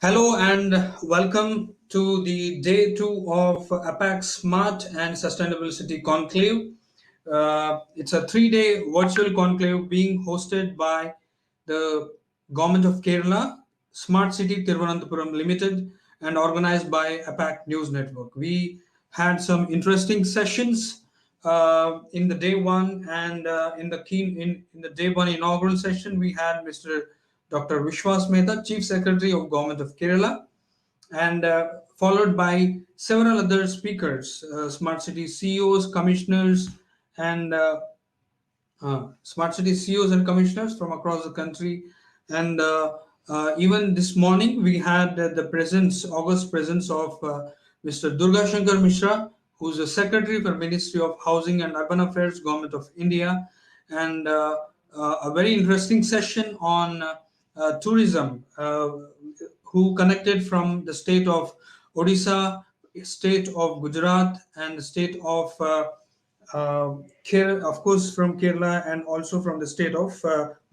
Hello and welcome to the day two of APAC Smart and Sustainable City Conclave. It's a 3 day virtual conclave being hosted by the Government of Kerala, Smart City Thiruvananthapuram Limited, and organized by APAC News Network. We had some interesting sessions in the day one, and in the day one inaugural session, we had Mr. Dr. Vishwas Mehta, Chief Secretary of Government of Kerala, and followed by several other speakers, smart city CEOs, commissioners, and smart city CEOs and commissioners from across the country. And even this morning, we had august presence of Mr. Durga Shankar Mishra, who's the Secretary for Ministry of Housing and Urban Affairs, Government of India, and a very interesting session on tourism, who connected from the state of Odisha, state of Gujarat, and the state of Kerala, of course, from Kerala, and also from the state of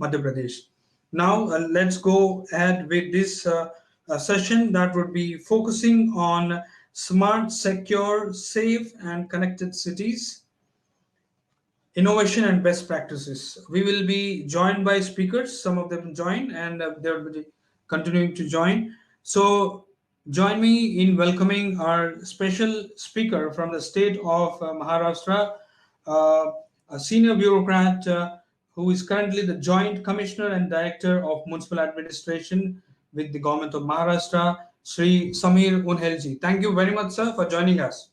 Madhya Pradesh. Now, let's go ahead with this session that would be focusing on smart, secure, safe, and connected cities, innovation, and best practices. We will be joined by speakers. Some of them join, and they will be continuing to join. So, join me in welcoming our special speaker from the state of Maharashtra, uh, a senior bureaucrat who is currently the Joint Commissioner and Director of Municipal Administration with the Government of Maharashtra, Sri Samir Unhelji. Thank you very much, sir, for joining us.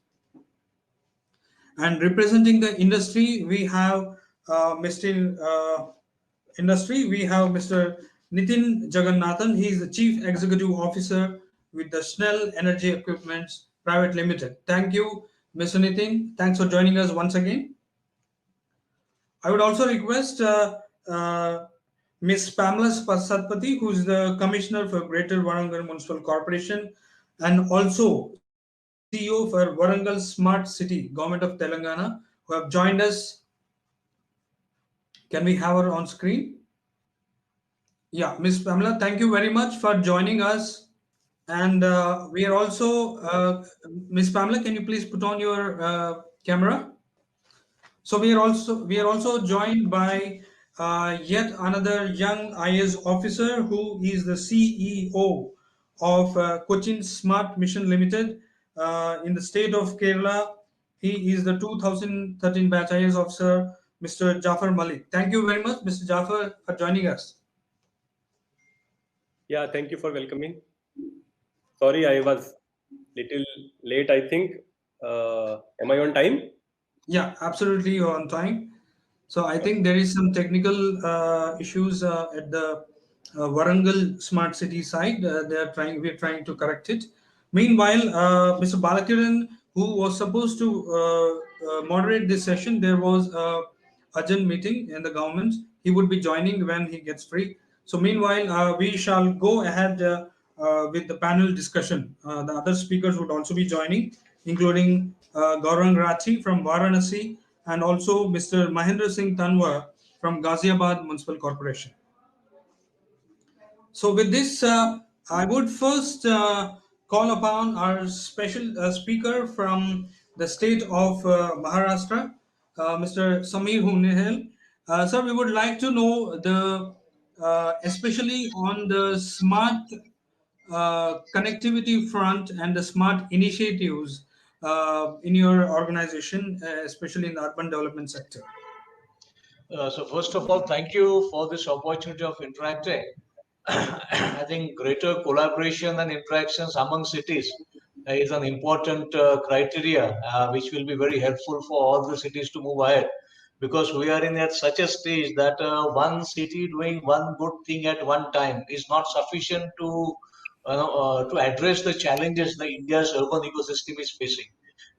And representing the industry, we have Mr. Industry, we have Mr. Nitin Jagannathan. He is the Chief Executive Officer with the Snell Energy Equipments Private Limited. Thank you, Mr. Nitin. Thanks for joining us once again. I would also request Ms. Pamela Satpathy, who is the Commissioner for Greater Warangal Municipal Corporation and also CEO for Warangal Smart City, Government of Telangana, who have joined us. Can we have her on screen? Yeah, Ms. Pamela, thank you very much for joining us. And we are also, Ms. Pamela, can you please put on your camera? So we are also joined by yet another young IAS officer who is the CEO of Cochin Smart Mission Limited in the state of Kerala. He is the 2013 batch IAS officer, Mr. Jafar Malik. Thank you very much, Mr. Jafar, for joining us. Yeah, thank you for welcoming. Sorry, I was little late, I think. Am I on time? Yeah, absolutely, you're on time. So I think there is some technical issues at the Warangal Smart City side. We're trying to correct it. Meanwhile, Mr. Balakiran, who was supposed to moderate this session, there was a urgent meeting in the government. He would be joining when he gets free. So meanwhile, we shall go ahead with the panel discussion. The other speakers would also be joining, including Gaurang Rathi from Varanasi and also Mr. Mahendra Singh Tanwar from Ghaziabad Municipal Corporation. So with this, I would first call upon our special speaker from the state of Maharashtra, Mr. Samir Hunehel. Sir, we would like to know especially on the smart connectivity front and the smart initiatives in your organization, especially in the urban development sector. So first of all, thank you for this opportunity of interacting. I think greater collaboration and interactions among cities is an important criteria which will be very helpful for all the cities to move ahead, because we are in at such a stage that one city doing one good thing at one time is not sufficient to address the challenges that India's urban ecosystem is facing.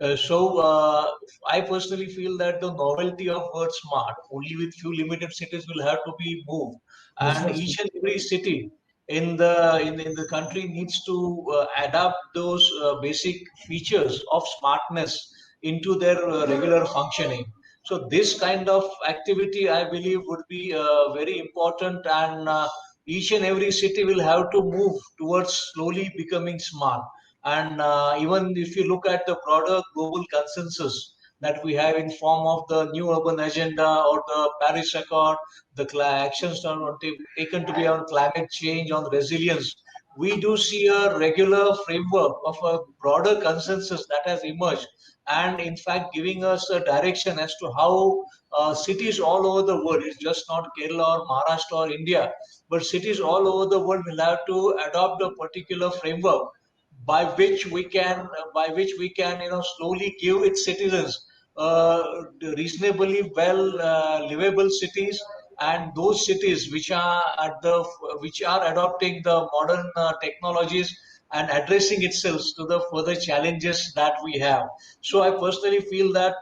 I personally feel that the novelty of word smart only with few limited cities will have to be moved, and each and every city in the country needs to adapt those basic features of smartness into their regular functioning. So this kind of activity, I believe, would be very important and each and every city will have to move towards slowly becoming smart. And even if you look at the broader global consensus that we have in form of the new urban agenda or the Paris Accord, the actions taken to be on climate change, on resilience, we do see a regular framework of a broader consensus that has emerged, and in fact giving us a direction as to how cities all over the world, it's just not Kerala or Maharashtra or India, but cities all over the world will have to adopt a particular framework by which we can slowly give its citizens reasonably well livable cities, and those cities which are adopting the modern technologies and addressing itself to the further challenges that we have. So I personally feel that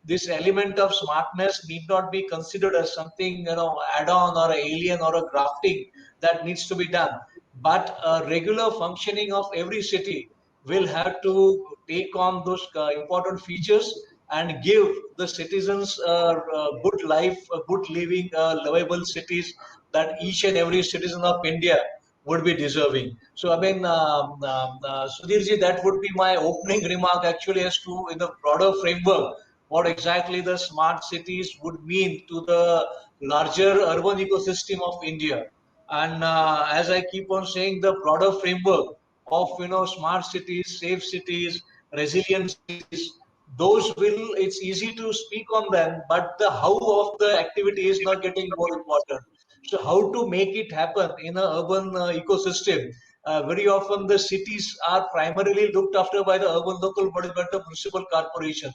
this element of smartness need not be considered as something add-on or alien or a grafting that needs to be done, but a regular functioning of every city will have to take on those important features and give the citizens a good life, a good living, livable cities that each and every citizen of India would be deserving. So, I mean, Sudhirji, that would be my opening remark actually as to in the broader framework what exactly the smart cities would mean to the larger urban ecosystem of India. And as I keep on saying, the broader framework of smart cities, safe cities, resilient cities, those will, it's easy to speak on them, but the how of the activity is not getting more important. So how to make it happen in an urban ecosystem? Very often the cities are primarily looked after by the urban local bodies, but the municipal corporations.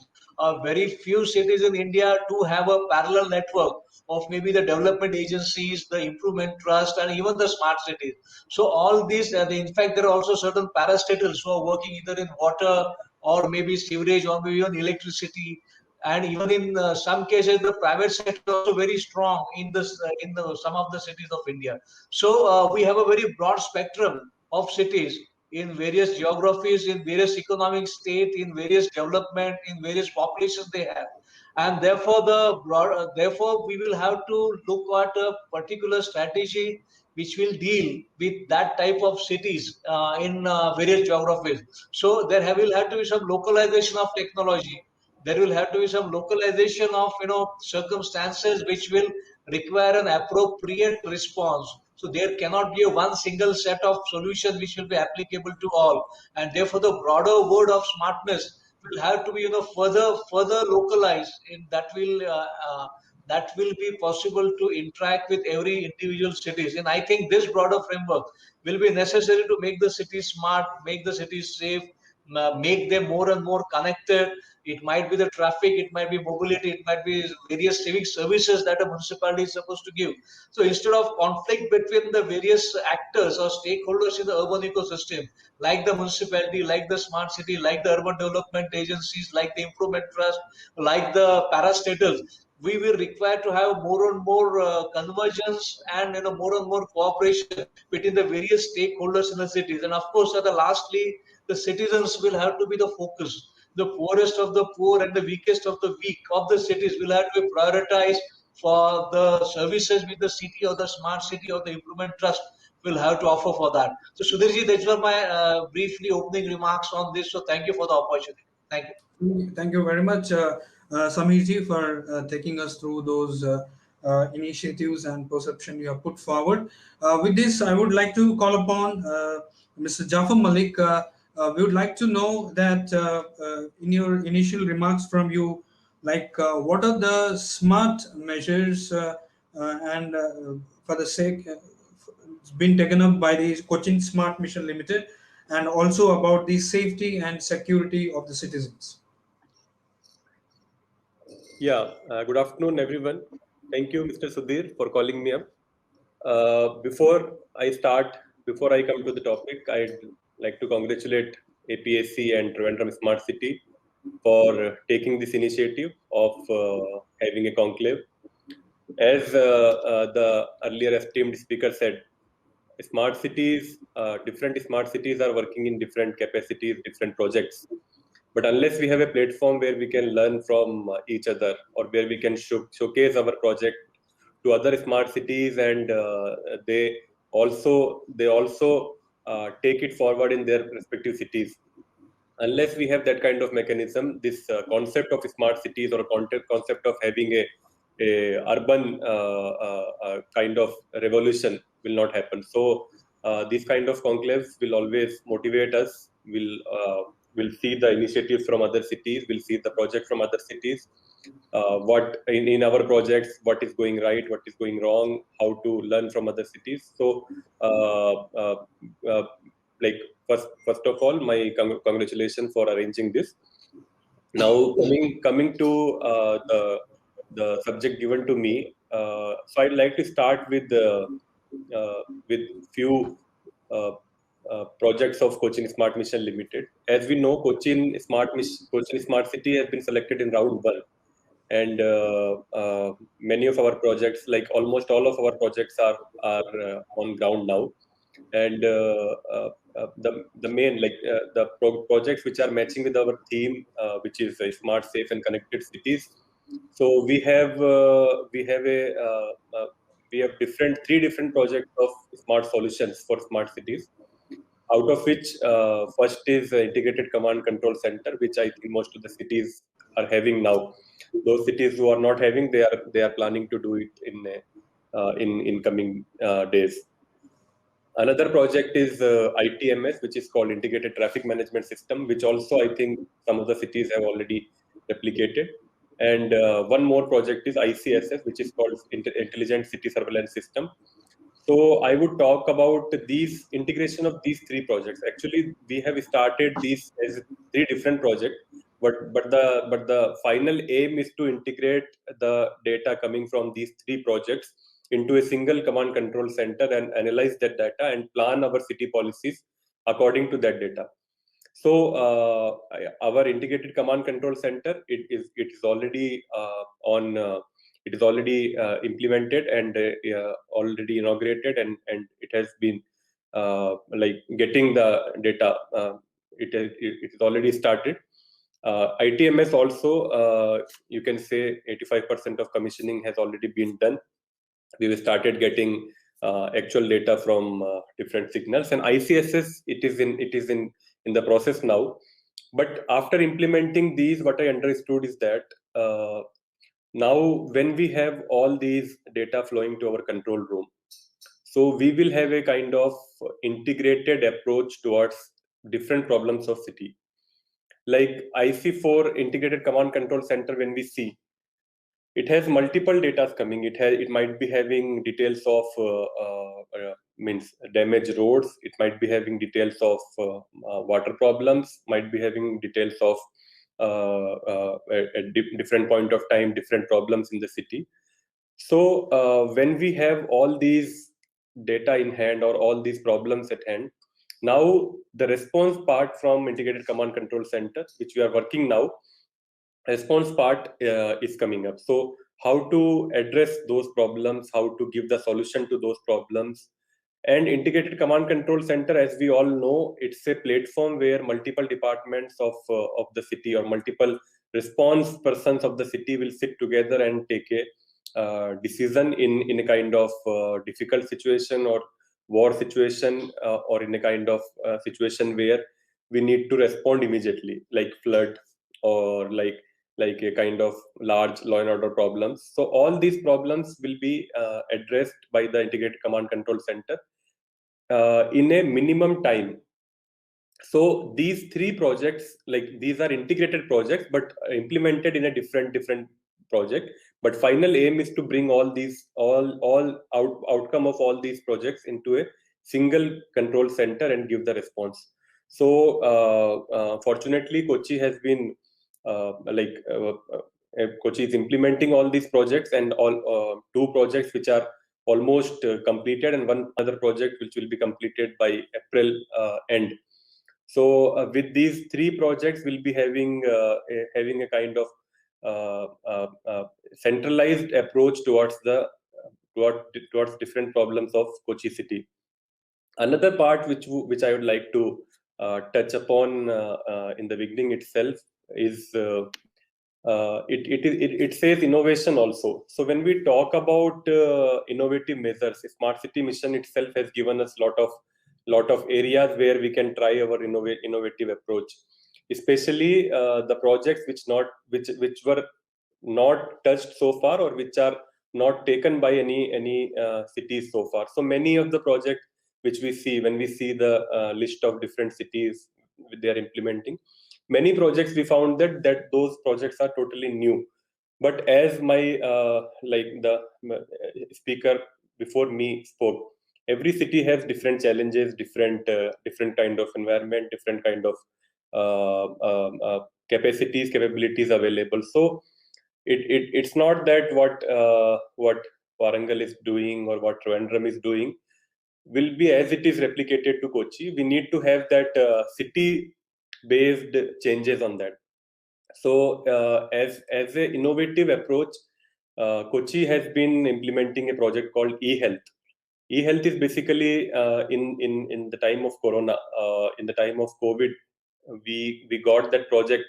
Very few cities in India do have a parallel network of maybe the development agencies, the improvement trust, and even the smart cities. So all these, in fact, there are also certain parastatals who are working either in water or maybe sewerage or maybe even electricity, and even in some cases the private sector is also very strong in this some of the cities of India. So we have a very broad spectrum of cities in various geographies, in various economic state, in various development, in various populations they have, and therefore therefore we will have to look at a particular strategy which will deal with that type of cities in various geographies. So will have to be some localization of technology. There will have to be some localization of circumstances which will require an appropriate response. So there cannot be a one single set of solutions which will be applicable to all, and therefore the broader word of smartness will have to be further localized. In that will be possible to interact with every individual cities. And I think this broader framework will be necessary to make the cities smart, make the cities safe, make them more and more connected. It might be the traffic, it might be mobility, it might be various civic services that a municipality is supposed to give. So instead of conflict between the various actors or stakeholders in the urban ecosystem, like the municipality, like the smart city, like the urban development agencies, like the improvement trust, like the parastatals, we will require to have more and more convergence and more and more cooperation between the various stakeholders in the cities. And of course, lastly, the citizens will have to be the focus. The poorest of the poor and the weakest of the weak of the cities will have to be prioritized for the services with the city or the smart city or the improvement trust will have to offer for that. So Sudhirji, these were my briefly opening remarks on this. So thank you for the opportunity. Thank you. Thank you very much, Samirji, for taking us through those initiatives and perception you have put forward. With this, I would like to call upon Mr. Jafar Malik. We would like to know that in your initial remarks from you, like what are the smart measures and for the sake it's been taken up by the Cochin Smart Mission Limited, and also about the safety and security of the citizens. Yeah, good afternoon, everyone. Thank you, Mr. Sudhir, for calling me up. Before I come to the topic, I'd like to congratulate APSC and Trivandrum Smart City for taking this initiative of having a conclave. As the earlier esteemed speaker said, different smart cities are working in different capacities, different projects. But unless we have a platform where we can learn from each other, or where we can showcase our project to other smart cities, and they also take it forward in their respective cities. Unless we have that kind of mechanism, this concept of smart cities or concept of having a urban kind of revolution will not happen. So these kind of conclaves will always motivate us. Will see the initiatives from other cities. Will see the project from other cities. What in our projects, what is going right, what is going wrong, how to learn from other cities. So like first of all, my congratulations for arranging this. Now coming to the subject given to me, so I'd like to start with few projects of Cochin Smart Mission Limited. As we know, Cochin Smart City has been selected in round 1, and many of our projects, like almost all of our projects, are on ground now. And the main projects which are matching with our theme, which is smart, safe, and connected cities. So we have three different projects of smart solutions for smart cities. Out of which, first is integrated command control center, which I think most of the cities are having now. Those cities who are not having, they are planning to do it in coming days. Another project is ITMS, which is called Integrated Traffic Management System, which also I think some of the cities have already replicated. And one more project is ICSS, which is called Intelligent City Surveillance System. So I would talk about these integration of these three projects. Actually, we have started these as three different projects, but the final aim is to integrate the data coming from these three projects into a single command control center and analyze that data and plan our city policies according to that data. So our integrated command control center, it is already it is already implemented and already inaugurated, and it has been like getting the data. It is already started. ITMS also, you can say 85% of commissioning has already been done. We started getting actual data from different signals, and ICSS, it is in the process now. But after implementing these, what I understood is that now when we have all these data flowing to our control room, so we will have a kind of integrated approach towards different problems of city. Like IC4 integrated command control center, when we see, it has multiple data coming. It might be having details of means damaged roads. It might be having details of water problems. Might be having details of at different point of time, different problems in the city. So when we have all these data in hand or all these problems at hand, now the response part from integrated command control center, which we are working now, response part is coming up. So how to address those problems, how to give the solution to those problems. And integrated command control center, as we all know, it's a platform where multiple departments of the city or multiple response persons of the city will sit together and take a decision in a kind of difficult situation or war situation, or in a kind of situation where we need to respond immediately, like flood or like a kind of large law and order problems. So all these problems will be addressed by the integrated command control center in a minimum time. So these three projects, like these are integrated projects, but implemented in a different project. But final aim is to bring all these outcome of all these projects into a single control center and give the response. So fortunately, Kochi has been Kochi is implementing all these projects, and all two projects which are almost completed, and one other project which will be completed by April end. So with these three projects, we'll be having a kind of centralized approach towards different problems of Kochi city. Another part which I would like to touch upon in the beginning itself is it says innovation also. So when we talk about innovative measures, Smart City Mission itself has given us lot of areas where we can try our innovative approach, especially the projects which were not touched so far, or which are not taken by any cities so far. So many of the projects which we see when we see the list of different cities they are implementing, many projects we found that those projects are totally new. But as my like the speaker before me spoke, every city has different challenges, different kind of environment, different kind of capabilities available. So it's not that what Warangal is doing or what Trivandrum is doing will be as it is replicated to Kochi. We need to have that city-based changes on that. So as an innovative approach, Kochi has been implementing a project called eHealth. eHealth is basically in the time of Corona, in the time of COVID, we got that project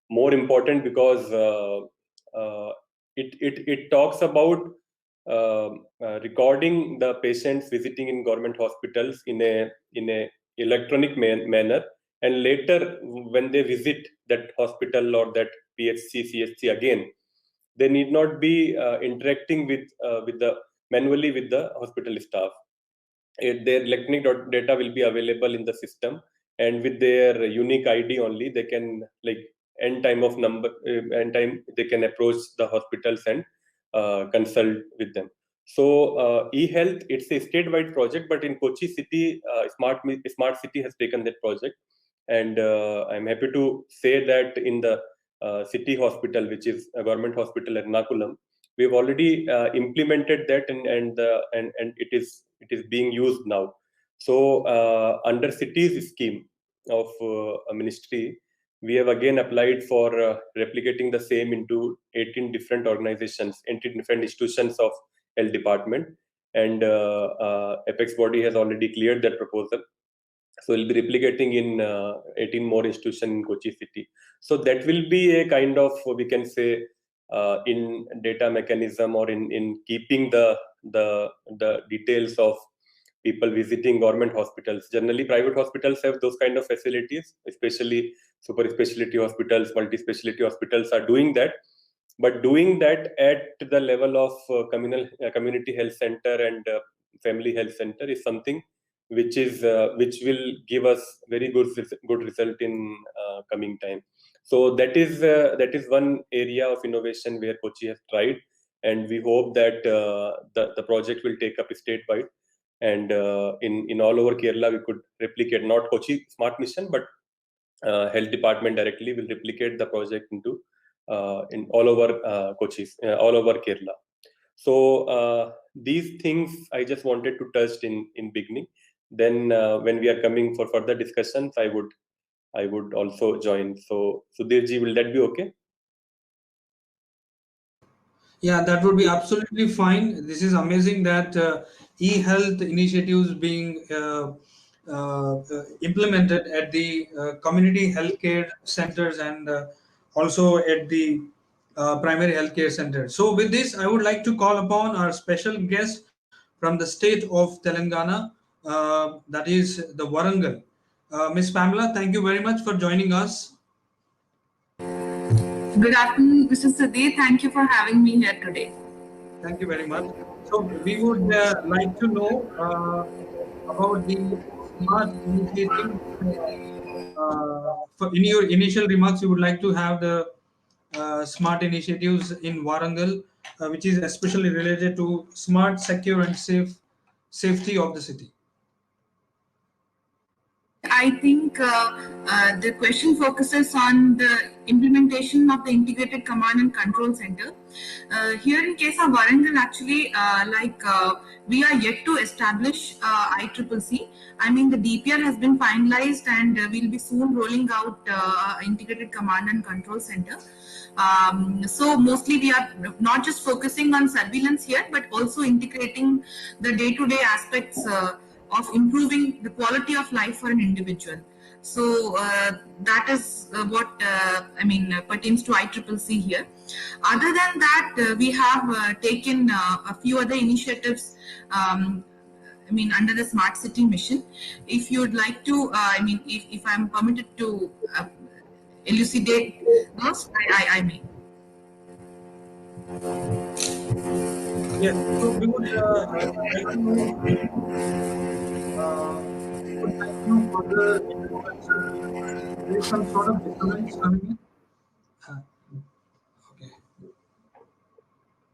more important because it talks about recording the patients visiting in government hospitals in a electronic manner, and later when they visit that hospital or that PHC CHC again, they need not be interacting with the manually with the hospital staff. Their electronic data will be available in the system, and with their unique ID only they can, like, end time they can approach the hospitals and consult with them. So eHealth, it's a statewide project, but in Kochi city, Smart City has taken that project, and I'm happy to say that in the city hospital, which is a government hospital at Ernakulam, we've already implemented that, and it is being used now. So under cities scheme of a ministry, we have again applied for replicating the same into 18 different organizations, 18 different institutions of health department, and Apex body has already cleared that proposal. So we'll be replicating in 18 more institutions in Kochi city. So that will be a kind of, we can say, in data mechanism, or in keeping the details of people visiting government hospitals. Generally, private hospitals have those kind of facilities, especially super specialty hospitals, multi-specialty hospitals are doing that. But doing that at the level of community health center and family health center is something which will give us very good result in coming time. So that is one area of innovation where Kochi has tried, and we hope that the project will take up statewide, and in all over Kerala we could replicate, not Kochi Smart Mission, but health department directly will replicate the project into in all over Kochi, all over Kerala. So these things I just wanted to touch in beginning. Then when we are coming for further discussions, I would also join. So Sudhirji, will that be okay? Yeah, that would be absolutely fine. This is amazing that e-health initiatives being implemented at the community healthcare centers, and also at the primary healthcare centers. So with this, I would like to call upon our special guest from the state of Telangana, that is the Warangal. Ms. Pamela, thank you very much for joining us. Good afternoon, Mr. Sudhir. Thank you for having me here today. Thank you very much. So we would like to know about the smart initiative. In your initial remarks, you would like to have the smart initiatives in Warangal, which is especially related to smart, secure, and safety of the city. I think the question focuses on the implementation of the integrated command and control center. Here in case of Warangal, actually, we are yet to establish ICCC. I mean, the DPR has been finalized, and we'll be soon rolling out integrated command and control center. So mostly we are not just focusing on surveillance here, but also integrating the day-to-day aspects of improving the quality of life for an individual. So that is what pertains to ICCC here. Other than that, we have taken a few other initiatives. Under the Smart City mission. If you'd like to, if I'm permitted to elucidate those, I may. Yes. So we would like to know. Would like to know further. There is some sort of disturbance coming in. Okay.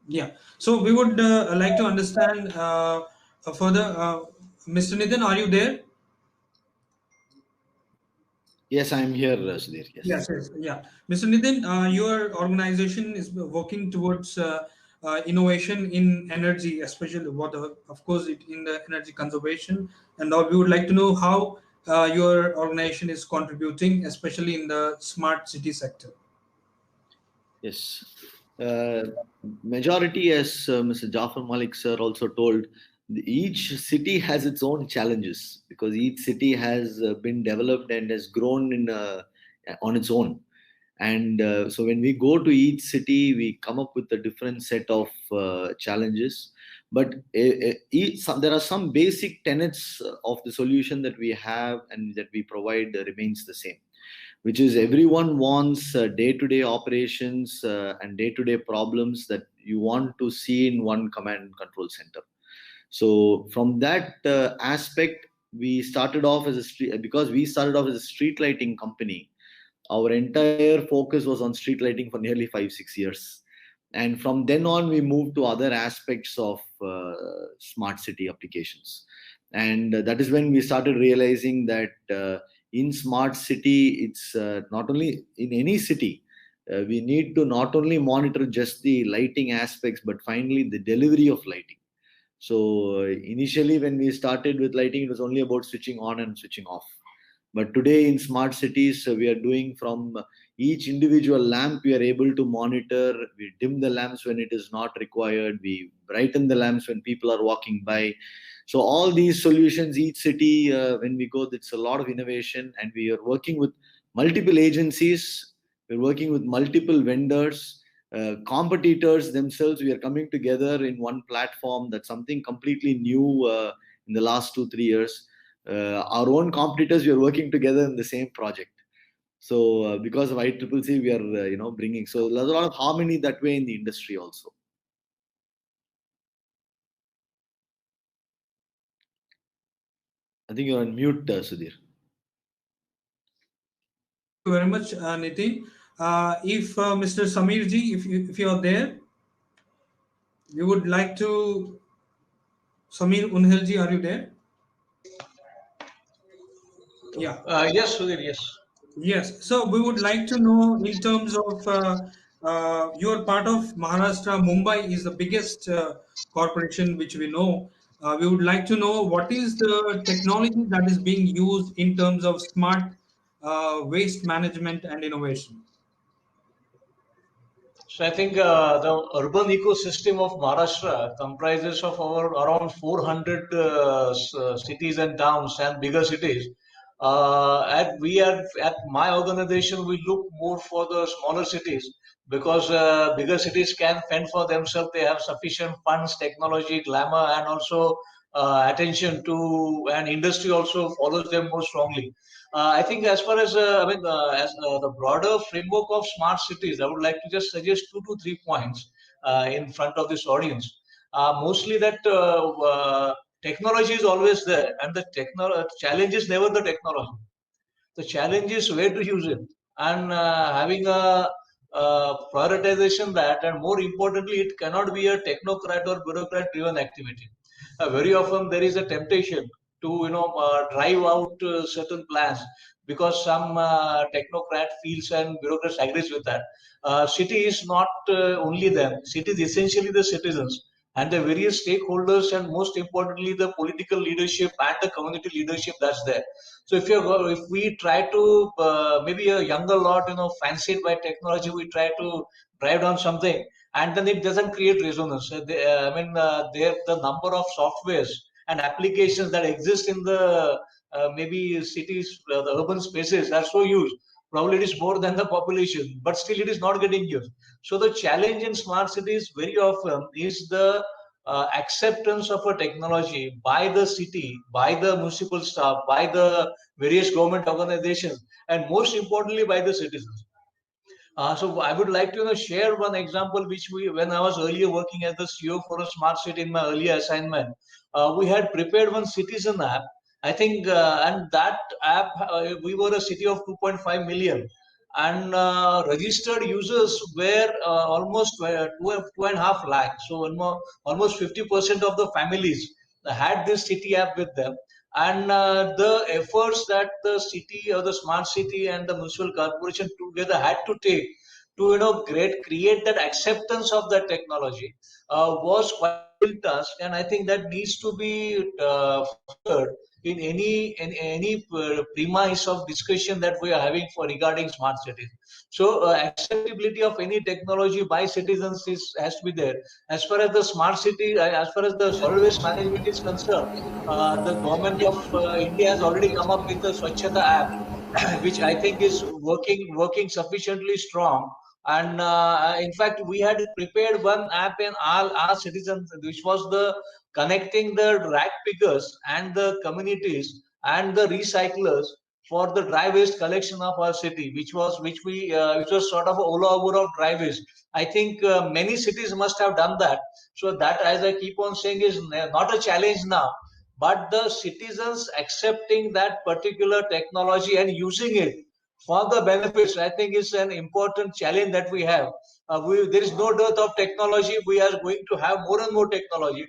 Yeah. So we would like to understand further. Mr. Nitin, are you there? Yes, I am here, Sudhir. Yes. Yeah. Mr. Nitin, your organization is working towards innovation in energy, especially of course, in the energy conservation. And now we would like to know how your organization is contributing, especially in the smart city sector. Yes. Majority, as Mr. Jafar Malik sir also told, each city has its own challenges because each city has been developed and has grown on its own. And so when we go to each city, we come up with a different set of challenges. But there are some basic tenets of the solution that we have and that we provide remains the same, which is everyone wants day-to-day operations and day-to-day problems that you want to see in one command and control center. So from that aspect, we started off as because we started off as a street lighting company. Our entire focus was on street lighting for nearly 5-6 years. And from then on, we moved to other aspects of smart city applications. And that is when we started realizing that in smart city, it's not only in any city, we need to not only monitor just the lighting aspects, but finally the delivery of lighting. So initially when we started with lighting, it was only about switching on and switching off. But today in smart cities, we are doing from each individual lamp, we are able to monitor. We dim the lamps when it is not required. We brighten the lamps when people are walking by. So all these solutions, each city, when we go, it's a lot of innovation. And we are working with multiple agencies. We're working with multiple vendors. Competitors themselves, we are coming together in one platform. That's something completely new in the last 2-3 years. Our own competitors, we are working together in the same project. So because of ICCC, we are bringing, so there's a lot of harmony that way in the industry also. I think you're on mute, Sudhir. Thank you very much, Nitin. If Mr. Samir ji, if you are there, we would like to. Samir Unhel ji, are you there? Yeah. Yes, Sudhir, yes. Yes. So we would like to know in terms of you are part of Maharashtra. Mumbai is the biggest corporation which we know. We would like to know what is the technology that is being used in terms of smart waste management and innovation. So I think the urban ecosystem of Maharashtra comprises of around 400 cities and towns and bigger cities. At my organization, we look more for the smaller cities because bigger cities can fend for themselves. They have sufficient funds, technology, glamour, and also attention to, and industry also follows them more strongly. I think as far as the broader framework of smart cities, I would like to just suggest 2 to 3 points in front of this audience. Mostly that technology is always there, and the challenge is never the technology. The challenge is where to use it, and having a prioritization that, and more importantly, it cannot be a technocrat or bureaucrat-driven activity. Very often there is a temptation to drive out certain plans because some technocrat feels and bureaucrats agrees with that. City is not only them. City is essentially the citizens and the various stakeholders, and most importantly the political leadership and the community leadership that's there. So if we try to maybe a younger lot fancied by technology, we try to drive down something and then it doesn't create resonance. The number of softwares and applications that exist in the maybe cities, the urban spaces are so huge. Probably it is more than the population, but still it is not getting used. So the challenge in smart cities very often is the acceptance of a technology by the city, by the municipal staff, by the various government organizations, and most importantly by the citizens. So I would like to share one example which when I was earlier working as the CEO for a smart city in my earlier assignment, we had prepared one citizen app. I think, and that app, we were a city of 2.5 million, and registered users were almost 2.5 lakh. So almost 50% of the families had this city app with them. And the efforts that the city or the smart city and the municipal corporation together had to take to create that acceptance of that technology was quite a big task, and I think that needs to be fostered in any premise of discussion that we are having for regarding smart cities. So acceptability of any technology by citizens has to be there. As far as the smart city, as far as the solid waste management is concerned, the government of India has already come up with the Swachhata app, which I think is working sufficiently strong. And in fact, we had prepared one app in all our citizens, which was the connecting the rag pickers and the communities and the recyclers for the dry waste collection of our city, which was sort of a Ola Uber of dry waste. I think many cities must have done that. So that, as I keep on saying, is not a challenge now, but the citizens accepting that particular technology and using it for the benefits, I think, is an important challenge that we have. There is no dearth of technology. We are going to have more and more technology,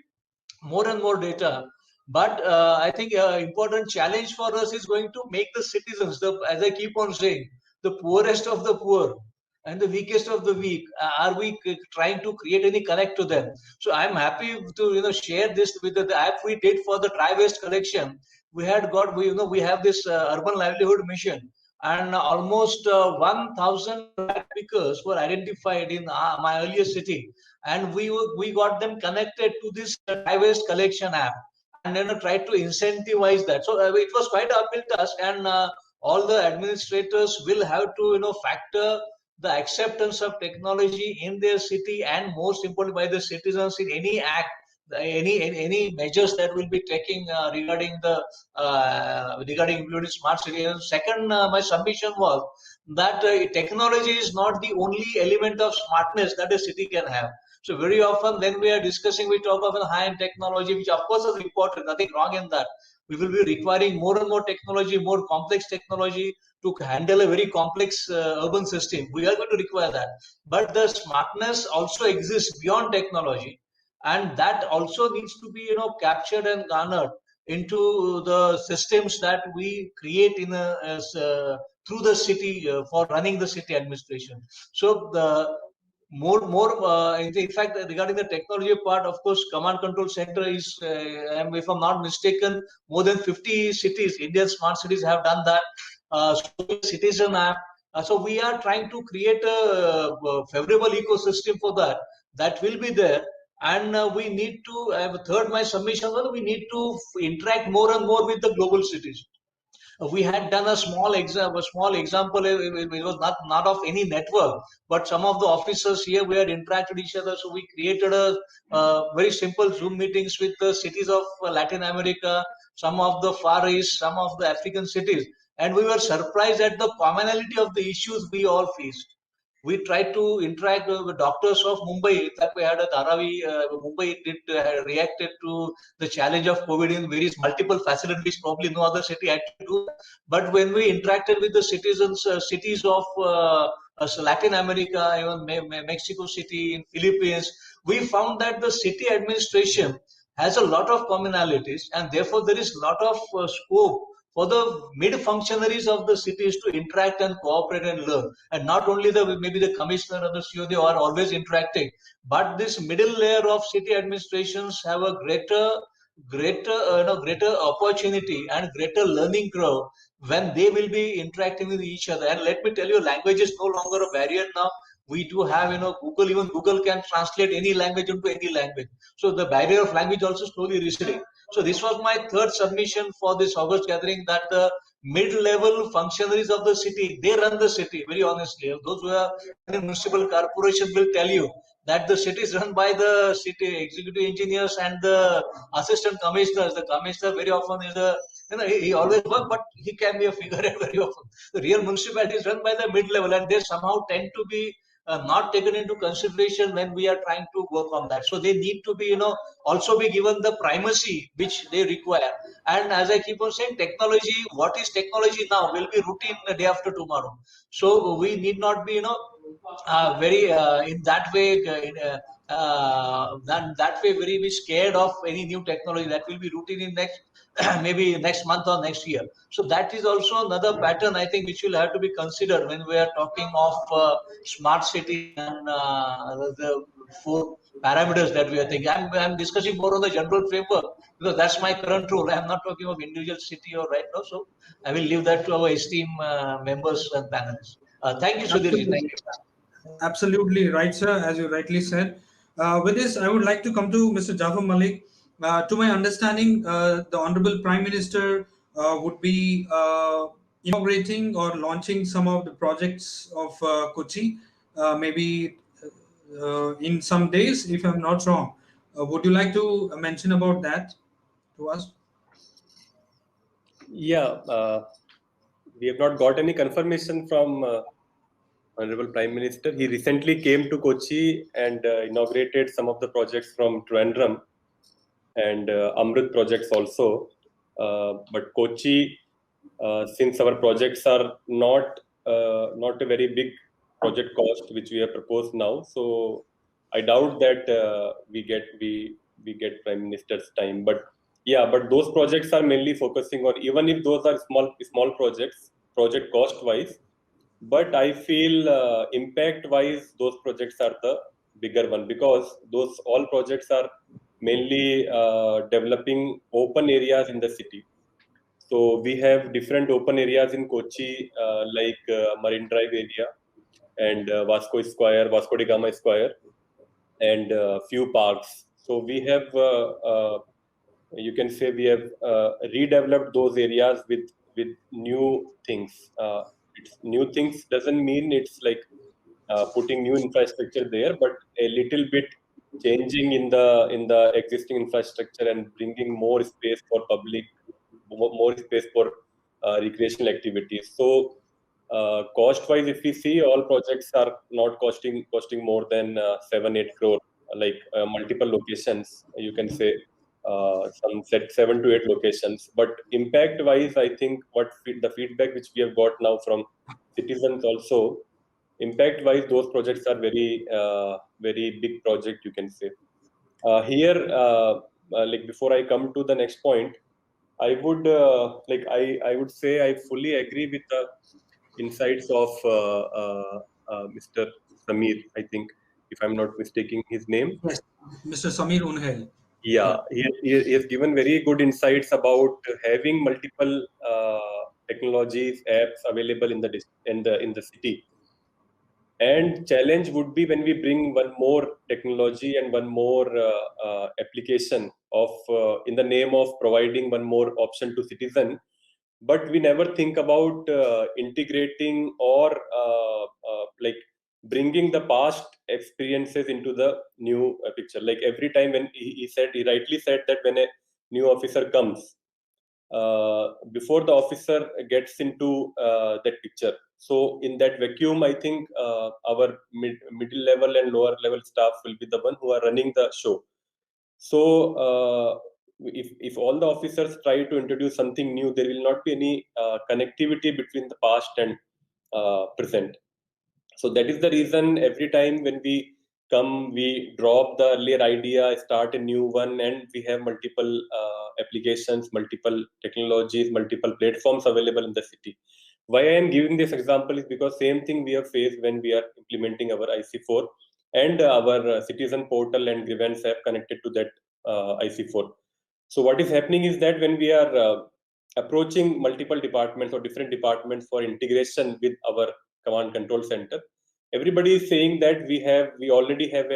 more and more data. But I think important challenge for us is going to make the citizens, as I keep on saying, the poorest of the poor and the weakest of the weak. Are we trying to create any connect to them? So I'm happy to share this with the app we did for the dry waste collection. We have this urban livelihood mission, and almost 1,000 pickers were identified in my earlier city, and we got them connected to this dry waste collection app, and then tried to incentivize that. So it was quite a uphill task, and all the administrators will have to factor the acceptance of technology in their city, and most importantly by the citizens in any act, any measures that will be taking regarding implementing smart city. And second, my submission was that technology is not the only element of smartness that a city can have. So very often when we are discussing, we talk of high-end technology, which of course is important, nothing wrong in that. We will be requiring more and more technology, more complex technology to handle a very complex urban system. We are going to require that. But the smartness also exists beyond technology, and that also needs to be captured and garnered into the systems that we create through the city for running the city administration. So the in fact, regarding the technology part, of course, command control center is, if I'm not mistaken, more than 50 cities, Indian smart cities have done that. Citizen app. So we are trying to create a favorable ecosystem for that. That will be there. And we need to have a third, my submission was we need to interact more and more with the global cities. We had done a small example. It was not of any network, but some of the officers here, we had interacted each other. So we created a very simple Zoom meetings with the cities of Latin America, some of the Far East, some of the African cities, and we were surprised at the commonality of the issues we all faced. We tried to interact with doctors of Mumbai. That we had a Dharavi. Mumbai reacted to the challenge of COVID in various multiple facilities. Probably no other city had to do. But when we interacted with the cities of Latin America, even Mexico City, in Philippines, we found that the city administration has a lot of commonalities, and therefore there is a lot of scope for the mid-functionaries of the cities to interact and cooperate and learn. And not only maybe the commissioner or the CEO, they are always interacting, but this middle layer of city administrations have a greater opportunity and greater learning curve when they will be interacting with each other. And let me tell you, language is no longer a barrier now. We do have, Google, even Google can translate any language into any language. So the barrier of language also slowly receding. So this was my third submission for this August gathering, that the mid-level functionaries of the city, they run the city, very honestly. Those who are in municipal corporation will tell you that the city is run by the city executive engineers and the assistant commissioners. The commissioner very often is the, he always work, but he can be a figurehead very often. The real municipality is run by the mid-level, and they somehow tend to be not taken into consideration when we are trying to work on that. So they need to be, also be given the primacy which they require. And as I keep on saying, technology, what is technology now will be routine the day after tomorrow. So we need not be, very in that way, that way very be scared of any new technology that will be routine in next maybe next month or next year. So that is also another pattern, I think, which will have to be considered when we are talking of smart city and the four parameters that we are thinking. I'm discussing more on the general framework because that's my current role. I'm not talking of individual city or right now. So I will leave that to our esteemed members and panelists. Thank you, Sudhirji. Thank you. Absolutely right, sir, as you rightly said. With this, I would like to come to Mr. Jafar Malik. To my understanding, the Honorable Prime Minister would be inaugurating or launching some of the projects of Kochi, maybe in some days, if I'm not wrong. Would you like to mention about that to us? Yeah, we have not got any confirmation from Honorable Prime Minister. He recently came to Kochi and inaugurated some of the projects from Trivandrum and Amrit projects also. But Kochi, since our projects are not a very big project cost which we have proposed now, so I doubt that we get Prime Minister's time. But yeah, but those projects are mainly focusing on, even if those are small projects, project cost wise, but I feel impact wise those projects are the bigger one, because those all projects are mainly developing open areas in the city. So we have different open areas in Kochi, like Marine Drive area and Vasco da Gama Square, and few parks. So we have, you can say, we have redeveloped those areas with new things. It's new things doesn't mean it's like putting new infrastructure there, but a little bit changing in the existing infrastructure and bringing more space for public, more space for recreational activities. So cost wise, if we see, all projects are not costing more than 7-8 crore, like multiple locations, you can say, some 7 to 8 locations. But impact wise, I think the feedback which we have got now from citizens also, impact wise those projects are very big project, you can say. Here, like before I come to the next point, I would I would say I fully agree with the insights of Mr. Samir, I think, if I'm not mistaking his name. Yes, Mr. Samir Unhel. Yeah, he has given very good insights about having multiple technologies, apps available in the city. And challenge would be when we bring one more technology and one more application of in the name of providing one more option to citizen, but we never think about integrating or like bringing the past experiences into the new picture. Like every time when he rightly said that when a new officer comes, before the officer gets into that picture, so in that vacuum, I think our middle level and lower level staff will be the one who are running the show. So if all the officers try to introduce something new, there will not be any connectivity between the past and present. So that is the reason every time when we come, we drop the earlier idea, start a new one, and we have multiple applications, multiple technologies, multiple platforms available in the city. Why I am giving this example is because same thing we have faced when we are implementing our IC4 and our citizen portal and grievance app connected to that IC4. So what is happening is that when we are approaching multiple departments or different departments for integration with our command control center, everybody is saying that we already have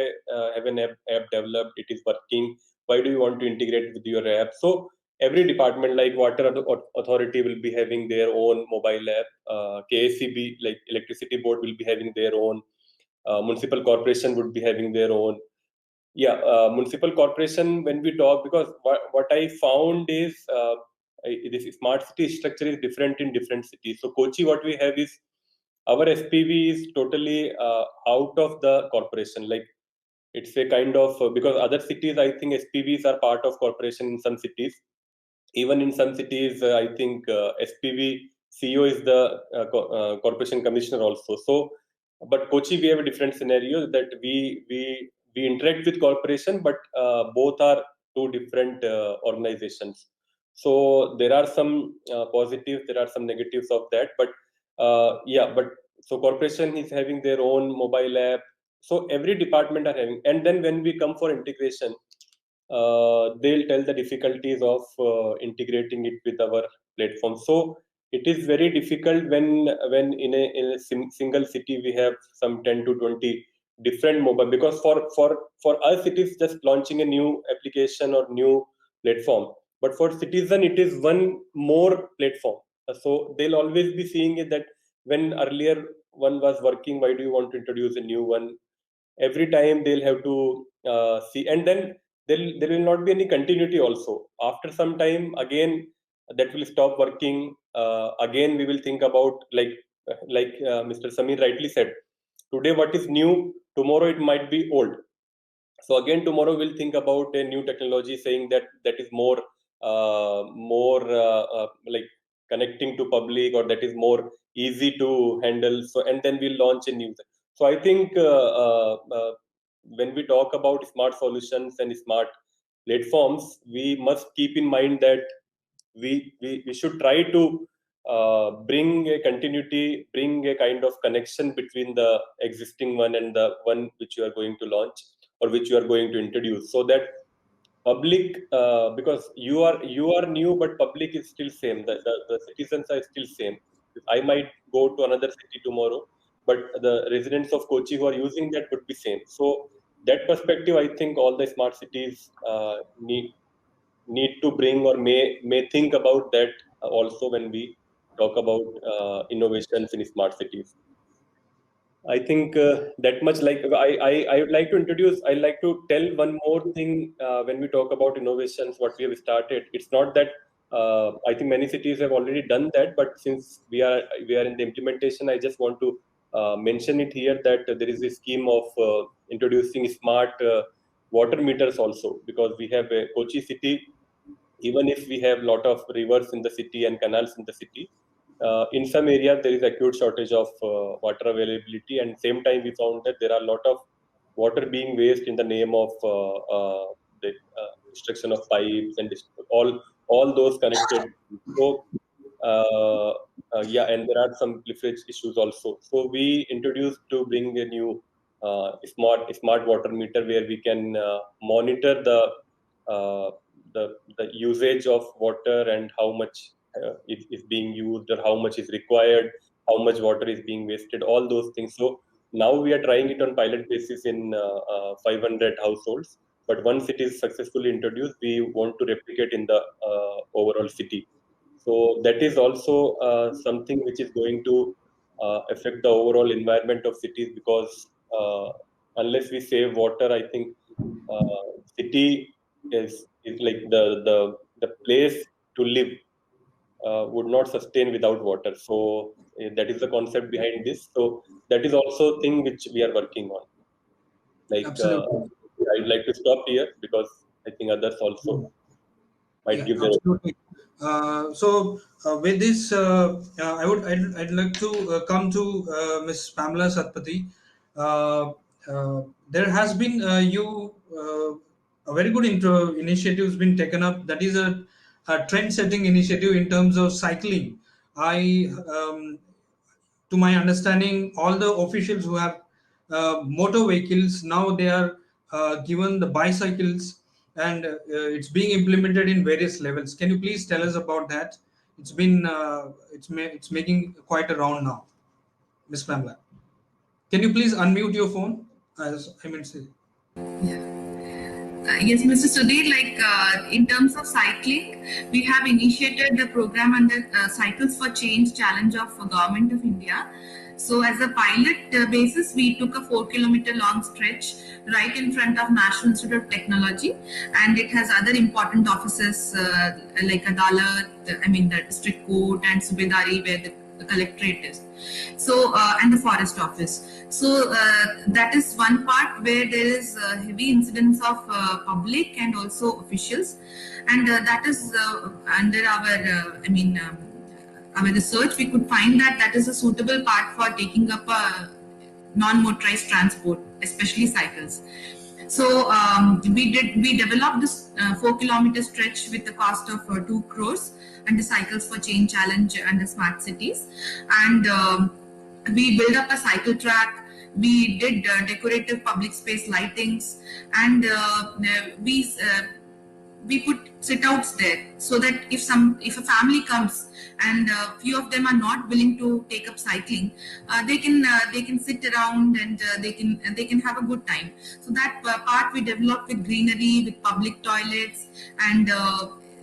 an app developed, it is working, Why do you want to integrate with your app? So every department, like water authority, will be having their own mobile app. KSCB, like electricity board, will be having their own. Municipal corporation would be having their own. Municipal corporation, when we talk, because what I found is this smart city structure is different in different cities. So Kochi, what we have is our SPV is totally out of the corporation. Like it's a kind of because other cities, I think SPVs are part of corporation in some cities. Even in some cities, I think SPV CEO is the corporation commissioner also. So, but Kochi, we have a different scenario that we interact with corporation, but both are two different organizations. So there are some positives, there are some negatives of that. But so corporation is having their own mobile app. So every department are having, and then when we come for integration, they'll tell the difficulties of integrating it with our platform. So it is very difficult when in a single city we have some 10 to 20 different mobile, because for us it is just launching a new application or new platform, but for citizen it is one more platform. So they'll always be seeing it that when earlier one was working, why do you want to introduce a new one? Every time they'll have to see, and then there will not be any continuity also. After some time, again that will stop working. Again we will think about, like Mr. Samir rightly said, today what is new, tomorrow it might be old. So again tomorrow we'll think about a new technology, saying that is more like connecting to public, or that is more easy to handle. So and then we'll launch a new. So I think when we talk about smart solutions and smart platforms, we must keep in mind that we should try to bring a continuity, bring a kind of connection between the existing one and the one which you are going to launch or which you are going to introduce, so that public, because you are new, but public is still same. The citizens are still same. I might go to another city tomorrow, but the residents of Kochi who are using that would be same. So that perspective, I think all the smart cities need to bring, or may think about that also when we talk about innovations in smart cities. I think that much. Like I would like to introduce. I like to tell one more thing when we talk about innovations. What we have started. It's not that I think many cities have already done that, but since we are in the implementation, I just want to mention it here that there is a scheme of introducing smart water meters also, because we have a Kochi city. Even if we have a lot of rivers in the city and canals in the city, in some areas there is acute shortage of water availability, and same time we found that there are a lot of water being waste in the name of the destruction of pipes and all those connected. So and there are some leakage issues also. So we introduced to bring a new smart water meter, where we can monitor the usage of water and how much is being used, or how much is required, how much water is being wasted, all those things. So now we are trying it on pilot basis in 500 households, but once it is successfully introduced, we want to replicate in the overall city. So that is also something which is going to affect the overall environment of cities, because unless we save water, I think city is like the place to live would not sustain without water. So that is the concept behind this. So that is also a thing which we are working on. Like Absolutely. I'd like to stop here, because I think others also might give their. Absolutely. With this, I'd like to come to Ms. Pamela Satpathy. There has been a very good initiative has been taken up. That is a trend-setting initiative in terms of cycling. To my understanding, all the officials who have motor vehicles, now they are given the bicycles, and it's being implemented in various levels. Can you please tell us about that? It's been it's making quite a round now. Miss Pamela, can you please unmute your phone? As I mean, say. Yes, Mr. Sudhir, in terms of cycling, we have initiated the program under Cycles for Change Challenge of Government of India. So as a pilot basis, we took a 4-kilometer long stretch right in front of National Institute of Technology, and it has other important offices like Adalat, the district court, and Subedari, where the collectorate is. So and the forest office. So that is one part where there is heavy incidence of public and also officials, and that is under our our research, we could find that that is a suitable part for taking up a non-motorized transport, especially cycles. So we developed this 4-kilometer stretch with the cost of 2 crores under Cycles for Change Challenge under Smart Cities, and we built up a cycle track. We did decorative public space lightings, and we put sit-outs there, so that if a family comes and few of them are not willing to take up cycling, they can sit around and they can have a good time. So that part we developed with greenery, with public toilets, and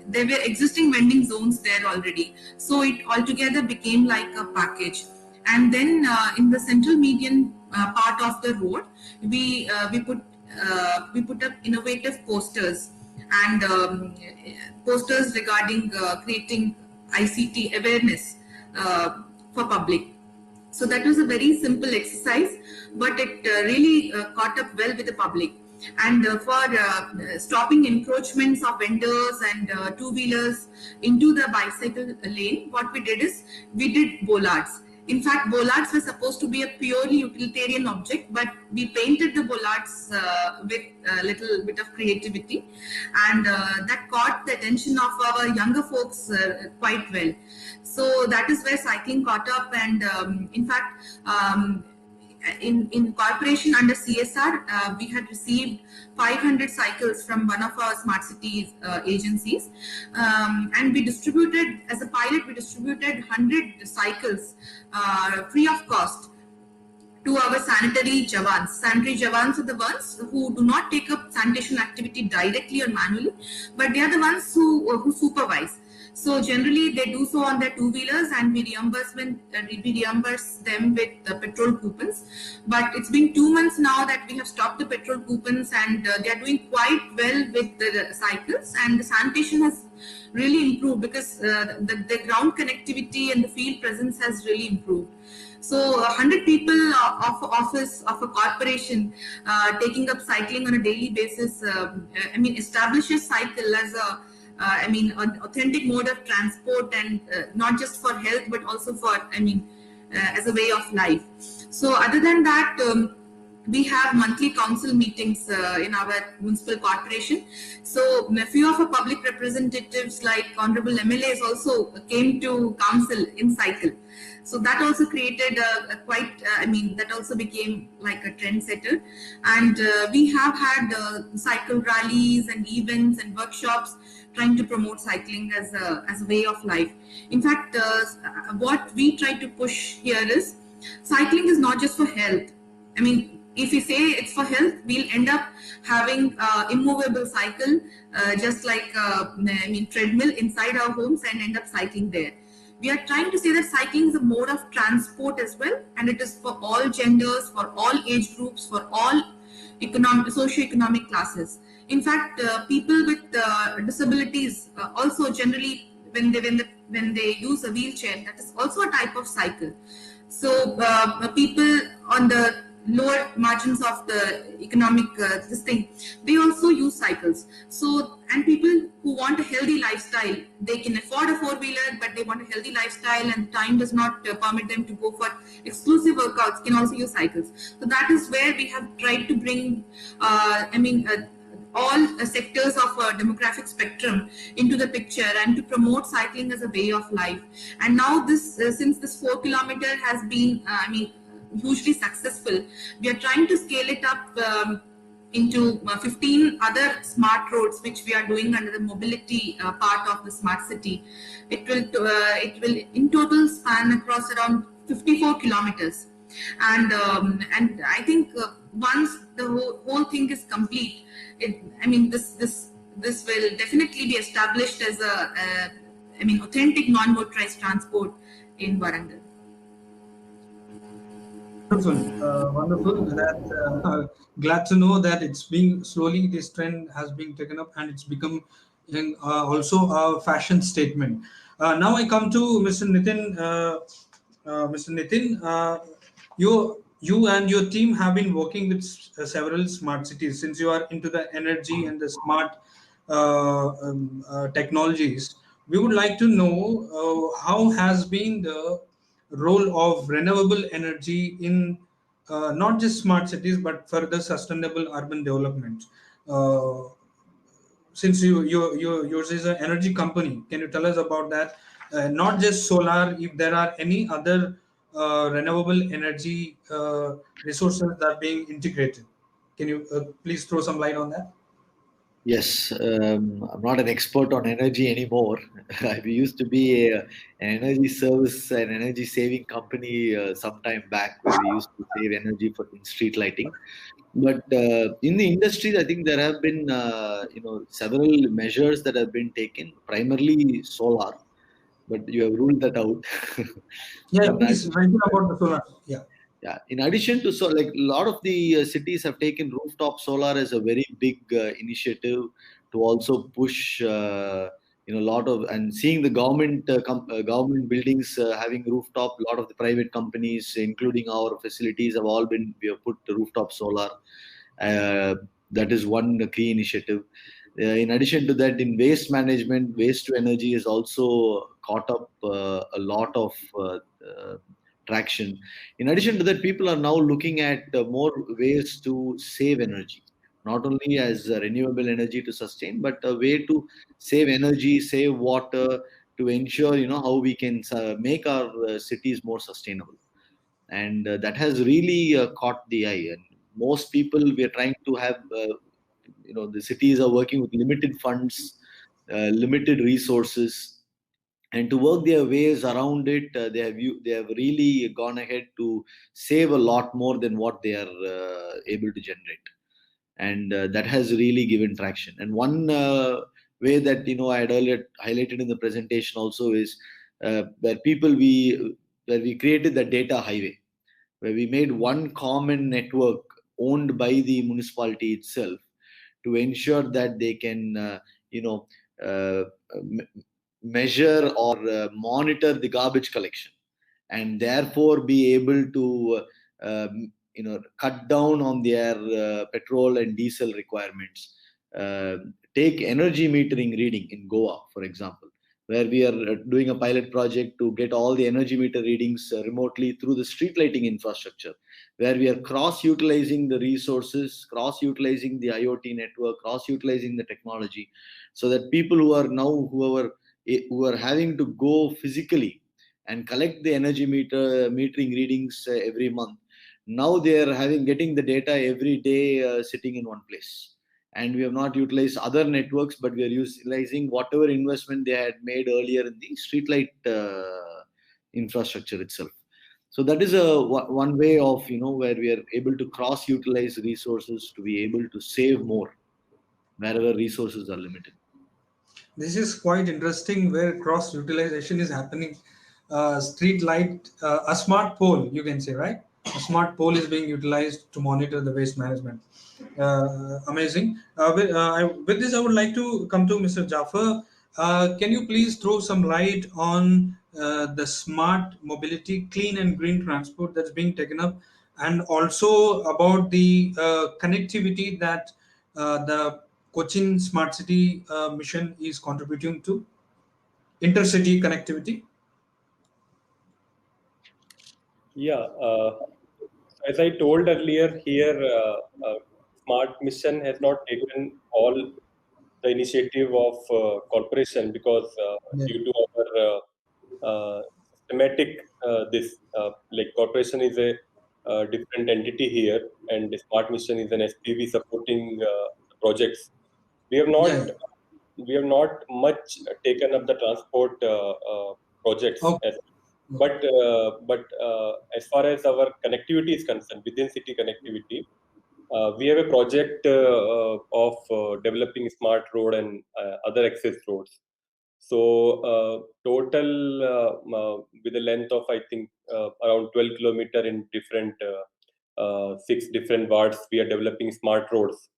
there were existing vending zones there already. So it altogether became like a package. And then in the central median part of the road, we put up innovative posters and posters regarding creating ICT awareness for public. So that was a very simple exercise, but it really caught up well with the public. And for stopping encroachments of vendors and two-wheelers into the bicycle lane, what we did is we did bollards. In fact, bollards were supposed to be a purely utilitarian object, but we painted the bollards with a little bit of creativity, and that caught the attention of our younger folks quite well. So that is where cycling caught up, and in fact, in cooperation under CSR, we had received 500 cycles from one of our smart cities agencies, and we distributed, as a pilot, we distributed 100 cycles free of cost to our sanitary jawans. Sanitary jawans are the ones who do not take up sanitation activity directly or manually, but they are the ones who supervise. So generally they do so on their two-wheelers, and we reimburse them with petrol coupons. But it's been 2 months now that we have stopped the petrol coupons, and they are doing quite well with the cycles, and the sanitation has really improved because the ground connectivity and the field presence has really improved. So 100 people of office of a corporation taking up cycling on a daily basis, establishes cycle as an authentic mode of transport, and not just for health, but also for, as a way of life. So other than that, we have monthly council meetings in our municipal corporation. So a few of our public representatives like Honorable MLAs also came to council in cycle. So that also created that also became like a trendsetter. And we have had cycle rallies and events and workshops trying to promote cycling as a way of life. In fact, what we try to push here is cycling is not just for health. If we say it's for health, we'll end up having immovable cycle, just like treadmill inside our homes, and end up cycling there. We are trying to say that cycling is a mode of transport as well, and it is for all genders, for all age groups, for all socio-economic classes. In fact, people with disabilities also generally, when they use a wheelchair, that is also a type of cycle. So people on the lower margins of the economic they also use cycles. So, and people who want a healthy lifestyle, they can afford a four-wheeler, but they want a healthy lifestyle and time does not permit them to go for exclusive workouts, can also use cycles. So that is where we have tried to bring all sectors of demographic spectrum into the picture, and to promote cycling as a way of life. And now this since this 4-kilometer has been hugely successful, we are trying to scale it up into 15 other smart roads, which we are doing under the mobility part of the smart city. It will in total span across around 54 kilometers. And I think once the whole thing is complete, this will definitely be established as authentic non-motorized transport in Warangal. Wonderful. Glad to know that it's being slowly. This trend has been taken up, and it's become also a fashion statement. Now I come to Mr. Nitin. Mr. Nitin, you and your team have been working with several smart cities since you are into the energy and the smart technologies. We would like to know how has been the role of renewable energy in not just smart cities but further sustainable urban development. Uh, since yours is an energy company, can you tell us about that? Not just solar, if there are any other renewable energy resources that are being integrated. Can you please throw some light on that? Yes, I'm not an expert on energy anymore. We used to be an energy service and energy saving company some time back, where we used to save energy for in street lighting. But in the industries, I think there have been several measures that have been taken, primarily solar. But you have ruled that out. Yeah, In please addition mention to that, about the solar. Yeah. yeah, in addition to, so like a lot of the cities have taken rooftop solar as a very big initiative to also push a lot of, and seeing the government buildings having rooftop. A lot of the private companies, including our facilities, have all been, we have put the rooftop solar. uh, that is one key initiative. In addition to that, in waste management, waste to energy is also caught up a lot of traction. In addition to that, people are now looking at more ways to save energy, not only as renewable energy to sustain, but a way to save energy, save water, to ensure how we can make our cities more sustainable. And that has really caught the eye. And most people, we are trying to have the cities are working with limited funds, limited resources, and to work their ways around it. They have really gone ahead to save a lot more than what they are able to generate. And that has really given traction. And one way that I had earlier highlighted in the presentation also is where we created the data highway, where we made one common network owned by the municipality itself, to ensure that they can you know uh, m- measure or monitor the garbage collection, and therefore be able to cut down on their petrol and diesel requirements. uh, Take energy metering reading in Goa, for example, where we are doing a pilot project to get all the energy meter readings remotely through the street lighting infrastructure, where we are cross utilizing the resources, cross utilizing the IoT network, cross utilizing the technology, so that people who are now, who are having to go physically and collect the energy metering readings every month, now they are getting the data every day, sitting in one place. And we have not utilized other networks, but we are utilizing whatever investment they had made earlier in the streetlight infrastructure itself. So that is one way of where we are able to cross utilize resources to be able to save more wherever resources are limited. This is quite interesting where cross utilization is happening. Street light, a smart pole, you can say, right? A smart pole is being utilized to monitor the waste management. Amazing. With this, I would like to come to Mr. Jaffer. Can you please throw some light on the smart mobility, clean and green transport that's being taken up, and also about the connectivity that the Cochin Smart City mission is contributing to intercity connectivity? Yeah, as I told earlier, here Smart Mission has not taken all the initiative of corporation, because Yeah. due to our systematic this like corporation is a different entity here, and the Smart Mission is an SPV supporting the projects. We have Yeah. not we have not much taken up the transport projects Okay. but as far as our connectivity is concerned, within city connectivity, we have a project of developing smart road and other access roads. So total with a length of I think around 12 kilometer in different 6 different wards, we are developing smart roads.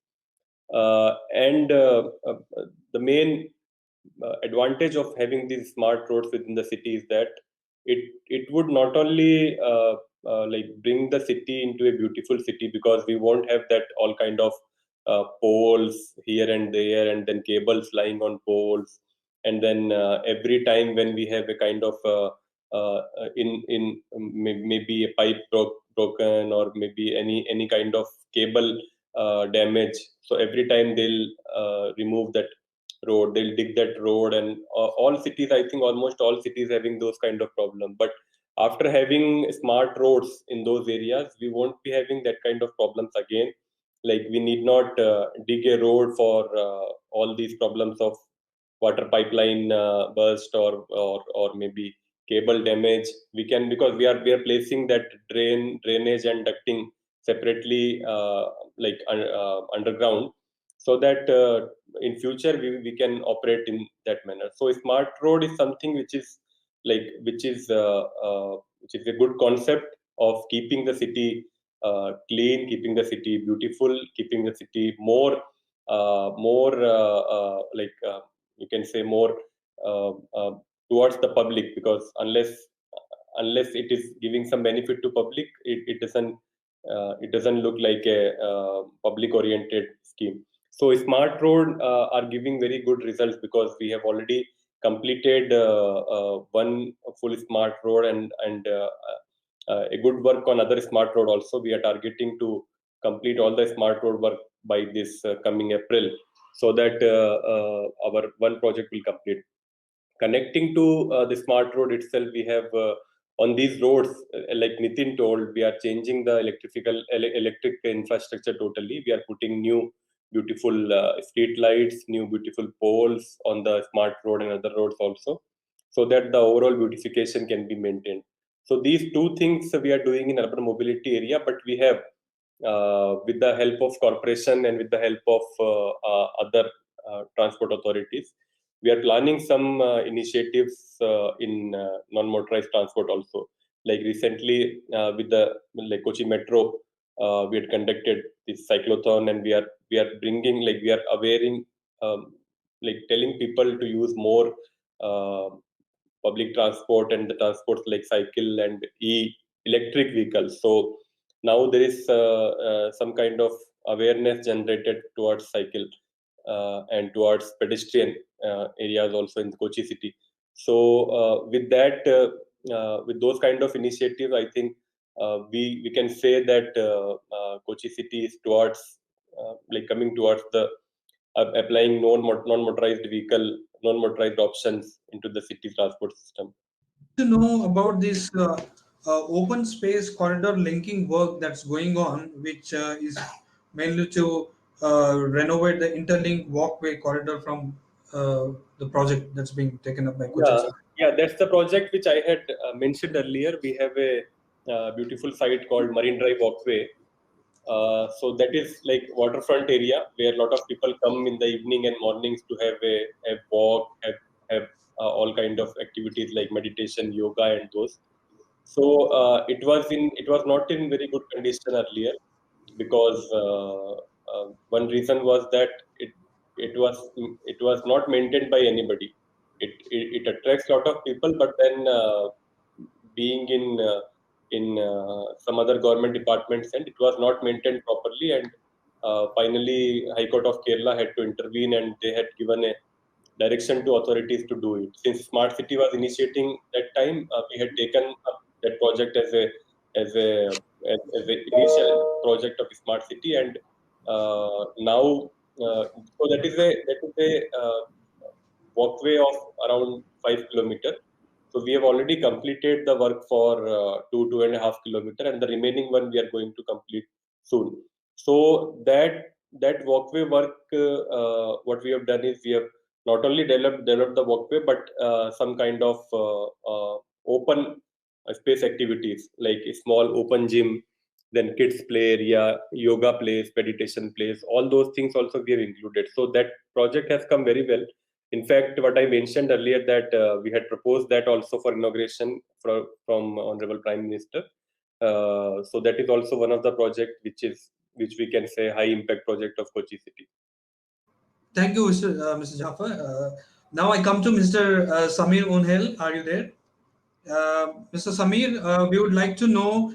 And the main advantage of having these smart roads within the city is that it would not only like bring the city into a beautiful city, because we won't have that all kind of poles here and there, and then cables lying on poles, and then every time when we have a kind of maybe a pipe broken, or maybe any kind of cable damage, so every time they'll remove that road, they'll dig that road. And all cities, I think almost all cities having those kind of problem. But after having smart roads in those areas, we won't be having that kind of problems again. Like we need not dig a road for all these problems of water pipeline burst, or maybe cable damage. We can, because we are placing that drainage and ducting separately, underground, so that in future we can operate in that manner. So a smart road is something which is like which is a good concept of keeping the city clean, keeping the city beautiful, keeping the city more you can say more uh, uh, towards the public, because unless it is giving some benefit to public, it doesn't look like a public oriented scheme. So smart road are giving very good results, because we have already completed one full smart road, and a good work on other smart road also. We are targeting to complete all the smart road work by this coming April, so that our one project will complete. Connecting to the smart road itself, we have on these roads, like Nitin told, we are changing the electric infrastructure totally. We are putting new beautiful street lights, new beautiful poles on the smart road and other roads also, so that the overall beautification can be maintained. So these two things we are doing in urban mobility area, but we have with the help of corporation and with the help of other transport authorities, we are planning some initiatives in non-motorized transport also. Like recently with the like Kochi Metro, we had conducted this cyclothon, and we are bringing, like we are awareing, like telling people to use more public transport and the transports like cycle and electric vehicles. So now there is some kind of awareness generated towards cycle and towards pedestrian areas also in Kochi city. So with that, with those kind of initiatives, I think we can say that Kochi city is towards like coming towards the applying non-motorized vehicle, non-motorized options into the city transport system. To know about this open space corridor linking work that's going on, which is mainly to renovate the interlink walkway corridor from the project that's being taken up by Kochi Yeah, City. yeah, that's the project which I had mentioned earlier. We have a beautiful site called Marine Drive Walkway. So that is like waterfront area where a lot of people come in the evening and mornings to have walk, have all kind of activities like meditation, yoga, and those. So it was not in very good condition earlier, because one reason was that it was not maintained by anybody. It attracts a lot of people, but then being in some other government departments, and it was not maintained properly. And finally, High Court of Kerala had to intervene, and they had given a direction to authorities to do it. Since Smart City was initiating that time, we had taken up that project as a initial project of Smart City, and now so that is a walkway of around 5 kilometers. So we have already completed the work for 2.5 kilometers, and the remaining one we are going to complete soon. So that walkway work, what we have done is we have not only developed the walkway, but some kind of open space activities like a small open gym, then kids play area, yoga place, meditation place, all those things also we have included. So that project has come very well. In fact, what I mentioned earlier, that we had proposed that also for inauguration from Honorable Prime Minister. So that is also one of the project which we can say high impact project of Kochi city. Thank you, Mr. Jafar. Now I come to Mr. Samir Unhel. Are you there? Mr. Samir, we would like to know,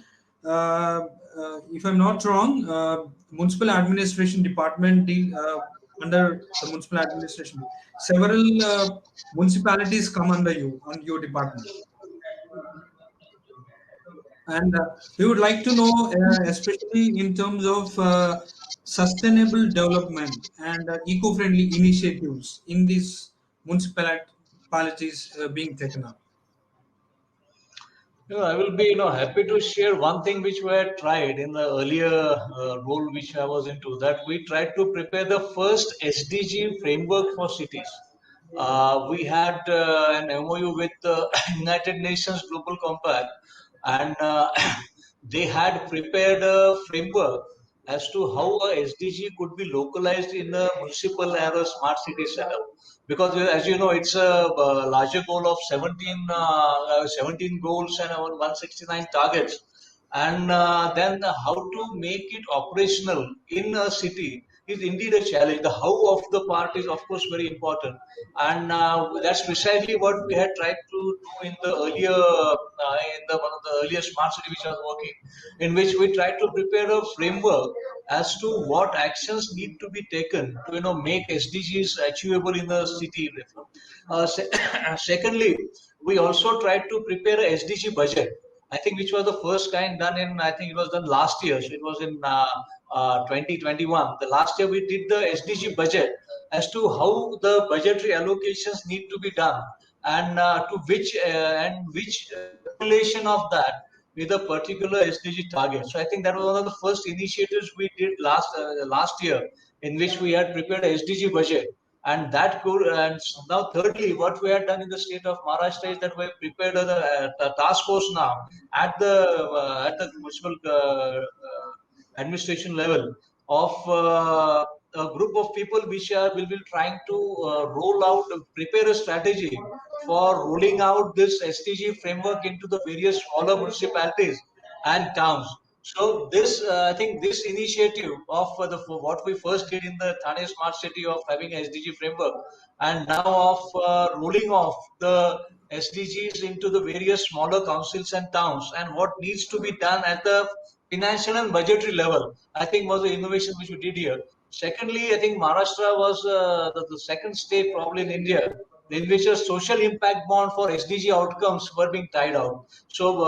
if I'm not wrong, Municipal Administration Department under the Municipal Administration, several municipalities come under you, on your department. And we would like to know, especially in terms of sustainable development and eco-friendly initiatives in these municipalities being taken up. I will be happy to share one thing which we had tried in the earlier role which I was into, that we tried to prepare the first SDG framework for cities. We had an MOU with the United Nations Global Compact, and they had prepared a framework as to how a SDG could be localized in a municipal or a smart city setup. Because as you know, it's a larger goal of 17 goals and 169 targets. And then how to make it operational in a city is indeed a challenge. The how of the part is, of course, very important. And that's precisely what we had tried to do in the earlier, one of the earlier smart city which I was working, in which we tried to prepare a framework as to what actions need to be taken to make SDGs achievable in the city. Secondly, we also tried to prepare a SDG budget. I think which was the first kind done in, I think it was done last year. So it was in 2021. The last year we did the SDG budget as to how the budgetary allocations need to be done, and to which relation of that with a particular SDG target. So I think that was one of the first initiatives we did last year, in which we had prepared a SDG budget. And that could, and now thirdly, what we had done in the state of Maharashtra is that we have prepared the task force now at the municipal administration level of a group of people which will be trying to prepare a strategy for rolling out this SDG framework into the various smaller municipalities and towns. So this, I think, this initiative of what we first did in the Thane Smart City of having a SDG framework, and now of rolling off the SDGs into the various smaller councils and towns, and what needs to be done at the financial and budgetary level, I think was the innovation which we did here. Secondly, I think Maharashtra was the second state probably in India in which a social impact bond for SDG outcomes were being tied out. So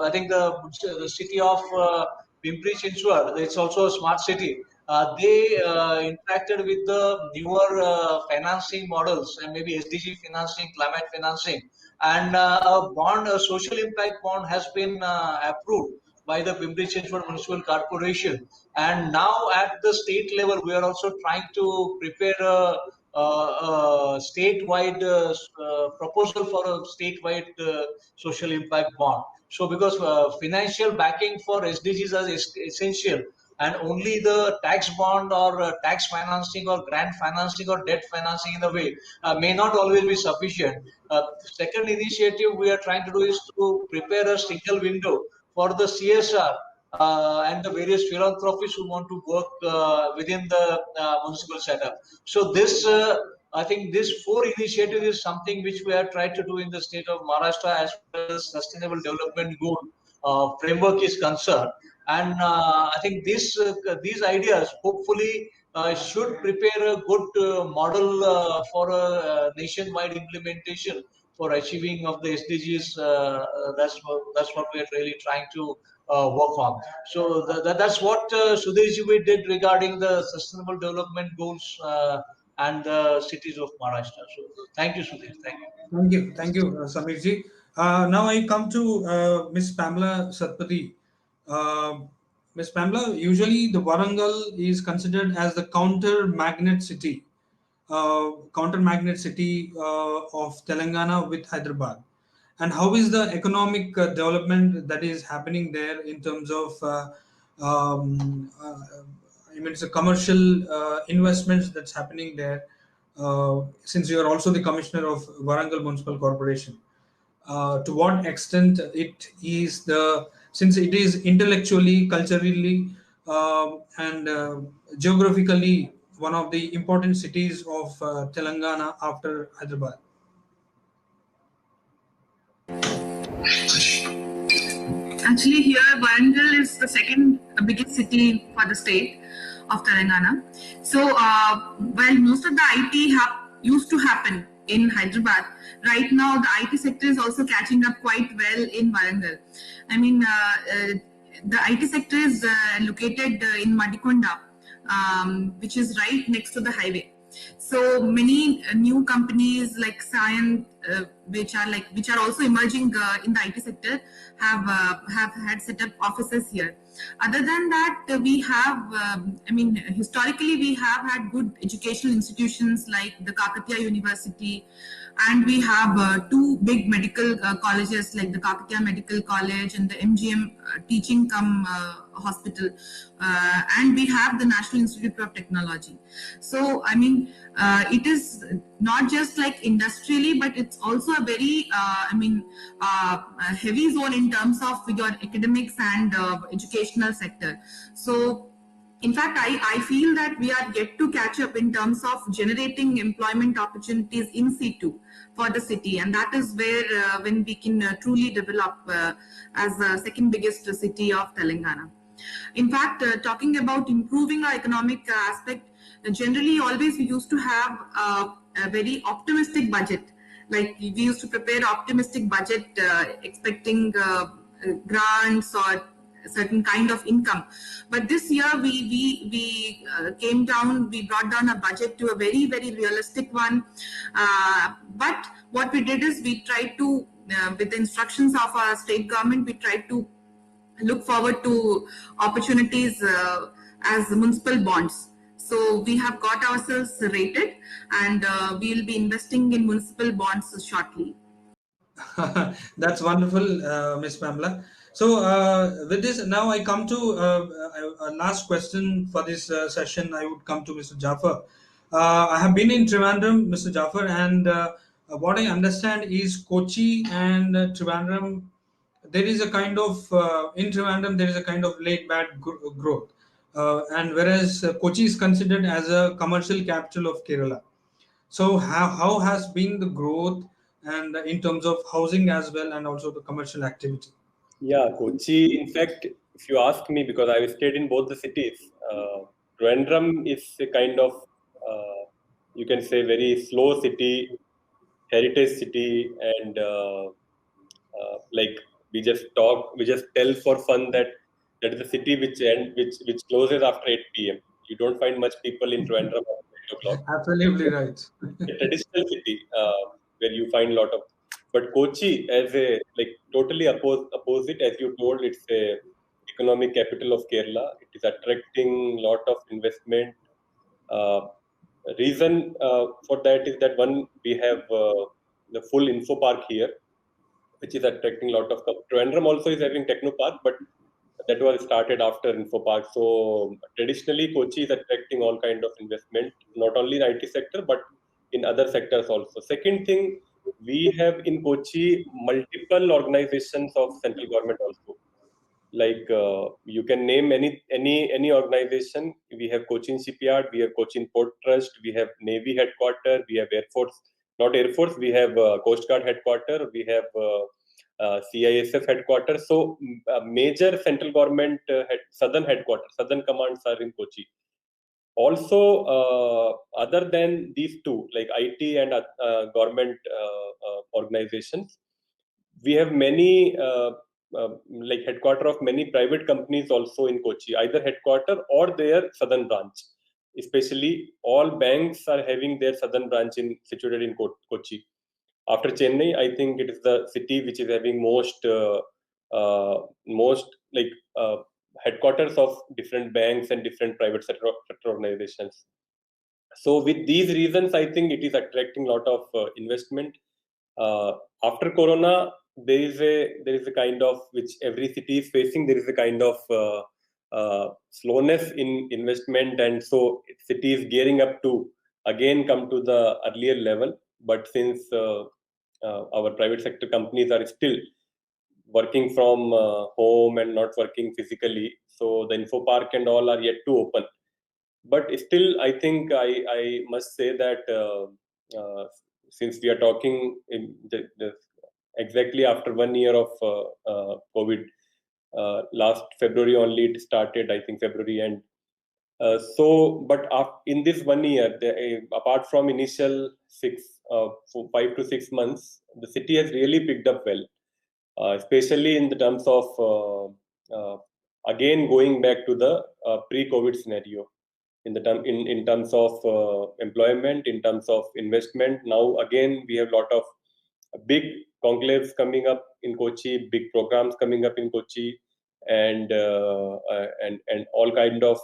I think the city of Pimpri-Chinchwad, it's also a smart city. They interacted with the newer financing models and maybe SDG financing, climate financing, and a social impact bond has been approved by the Pimpri-Chinchwad Municipal Corporation. And now at the state level, we are also trying to prepare a statewide proposal for a statewide social impact bond. So because financial backing for SDGs is essential, and only the tax bond or tax financing or grant financing or debt financing in a way may not always be sufficient. Second initiative we are trying to do is to prepare a single window for the CSR and the various philanthropists who want to work within the municipal setup. So this, I think this 4 initiative is something which we have tried to do in the state of Maharashtra as far as Sustainable Development Goal framework is concerned. And I think these ideas hopefully should prepare a good model for a nationwide implementation for achieving of the SDGs. That's what we are really trying to work on. So that's what Sudhirji we did regarding the Sustainable Development Goals and the cities of Maharashtra. So thank you, Sudhir. Thank you, Samirji. Now I come to Miss Pamela Satpathy. Miss Pamela, usually the Warangal is considered as the counter magnet city of Telangana with Hyderabad. And how is the economic development that is happening there in terms of I mean, it's a commercial investments that's happening there. Since you are also the commissioner of Warangal Municipal Corporation, to what extent it is since it is intellectually, culturally, and geographically one of the important cities of Telangana after Hyderabad. Actually, here Warangal is the second biggest city for the state of Telangana. So, while most of the IT used to happen in Hyderabad, right now the IT sector is also catching up quite well in Warangal. I mean, the IT sector is located in Madikonda, which is right next to the highway. So many new companies like Cyan, which are also emerging in the IT sector, have had set up offices here. Other than that, we have, historically we have had good educational institutions like the Kakatiya University, and we have two big medical colleges like the Kakatiya Medical College and the MGM Teaching Hospital, and we have the National Institute of Technology. So, I mean, it is not just like industrially, but it's also a very, heavy zone in terms of your academics and educational sector. So, in fact, I feel that we are yet to catch up in terms of generating employment opportunities in situ for the city, and that is where when we can truly develop as the second biggest city of Telangana. In fact, talking about improving our economic aspect, generally always we used to have a very optimistic budget. Like we used to prepare optimistic budget expecting grants or certain kind of income. But this year we came down, we brought down a budget to a very, very realistic one. But what we did is we tried to, with the instructions of our state government, we tried to look forward to opportunities as municipal bonds. So we have got ourselves rated, and we'll be investing in municipal bonds shortly. That's wonderful, Miss Pamela. So with this, now I come to a last question for this session. I would come to Mr. Jaffer. I have been in Trivandrum, Mr. Jaffer, and what I understand is Kochi and Trivandrum, there is a kind of in Trivandrum there is a kind of laid back growth, and whereas Kochi is considered as a commercial capital of Kerala. So how has been the growth and in terms of housing as well, and also the commercial activity? Yeah, Kochi, in fact, if you ask me, because I stayed in both the cities, Trivandrum is a kind of, you can say, very slow city, heritage city, and like we just tell for fun that is a city which closes after 8 p.m. You don't find much people in Trivandrum after 8 o'clock. Absolutely right. A traditional city where you find a lot of, but Kochi as a totally opposite, as you told, it's a economic capital of Kerala. It is attracting lot of investment. Reason for that is that one, we have the full info park here, which is attracting a lot of. Trivandrum also is having techno park, but that was started after info park. So traditionally, Kochi is attracting all kind of investment, not only in IT sector but in other sectors also. Second thing, we have in Kochi multiple organizations of central government also. Like you can name any organization. We have Cochin Shipyard, we have Cochin Port Trust, we have Navy headquarter, we have Air Force, not Air Force, we have Coast Guard headquarter, we have CISF headquarters. So major central government southern headquarters, southern commands are in Kochi. Also, other than these two, like IT and government organizations, we have many like headquarter of many private companies also in Kochi, either headquarter or their southern branch. Especially all banks are having their southern branch situated in Kochi. After Chennai, I think it is the city which is having most headquarters of different banks and different private sector organizations. So with these reasons, I think it is attracting a lot of investment. After Corona, there is a kind of, which every city is facing, there is a kind of slowness in investment, and so city is gearing up to again come to the earlier level. But since our private sector companies are still working from home and not working physically, so the info park and all are yet to open. But still, I think I must say that since we are talking in exactly after 1 year of COVID, last February only it started, I think February end. But in this 1 year, apart from initial 5 to 6 months, the city has really picked up well, especially in the terms of again going back to the pre-COVID scenario. In terms of employment, in terms of investment. Now again we have a lot of big conclaves coming up in Kochi, big programs coming up in Kochi, and all kind of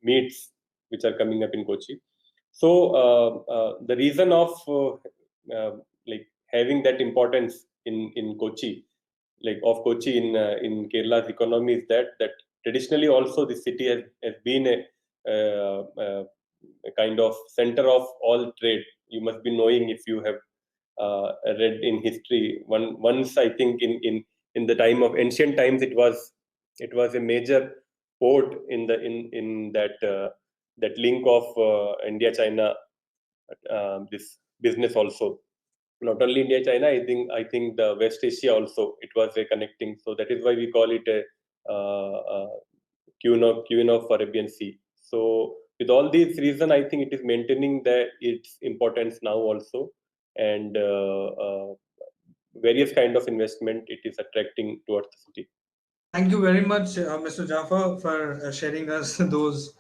meets which are coming up in Kochi. So the reason of like having that importance in Kochi, like of Kochi in Kerala's economy, is that traditionally also the city has been a kind of center of all trade. You must be knowing, if you have read in history. Once I think in the time of ancient times, it was a major port in that link of India China this business also. Not only India China, I think the West Asia also, it was a connecting. So that is why we call it a Queen of Arabian Sea. So with all these reasons, I think it is maintaining its importance now also, and various kind of investment it is attracting towards the city. Thank you very much, Mr. Jaffer, for sharing us those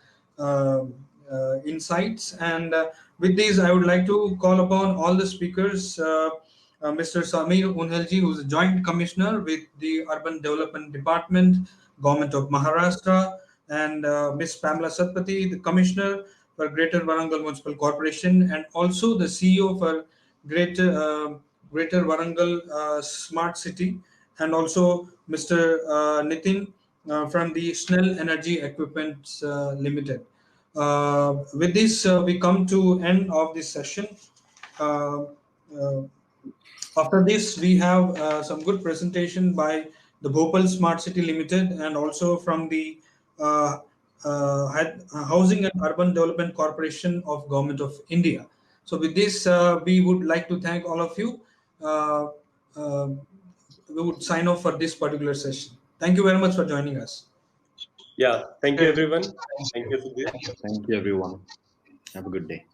insights. And with these, I would like to call upon all the speakers. Mr. Samir Unhelji, who is a Joint Commissioner with the Urban Development Department, Government of Maharashtra, and Ms. Pamela Satpathy, the Commissioner for Greater Warangal Municipal Corporation, and also the CEO for Greater Warangal Smart City, and also Mr. Nitin from the Snell Energy Equipment Limited. With this, we come to end of this session. After this, we have some good presentation by the Bhopal Smart City Limited, and also from the Housing and Urban Development Corporation of Government of India. So with this, we would like to thank all of you. We would sign off for this particular session. Thank you very much for joining us. Yeah, thank you everyone. Thank you, Sudhir. Thank you, everyone. Have a good day.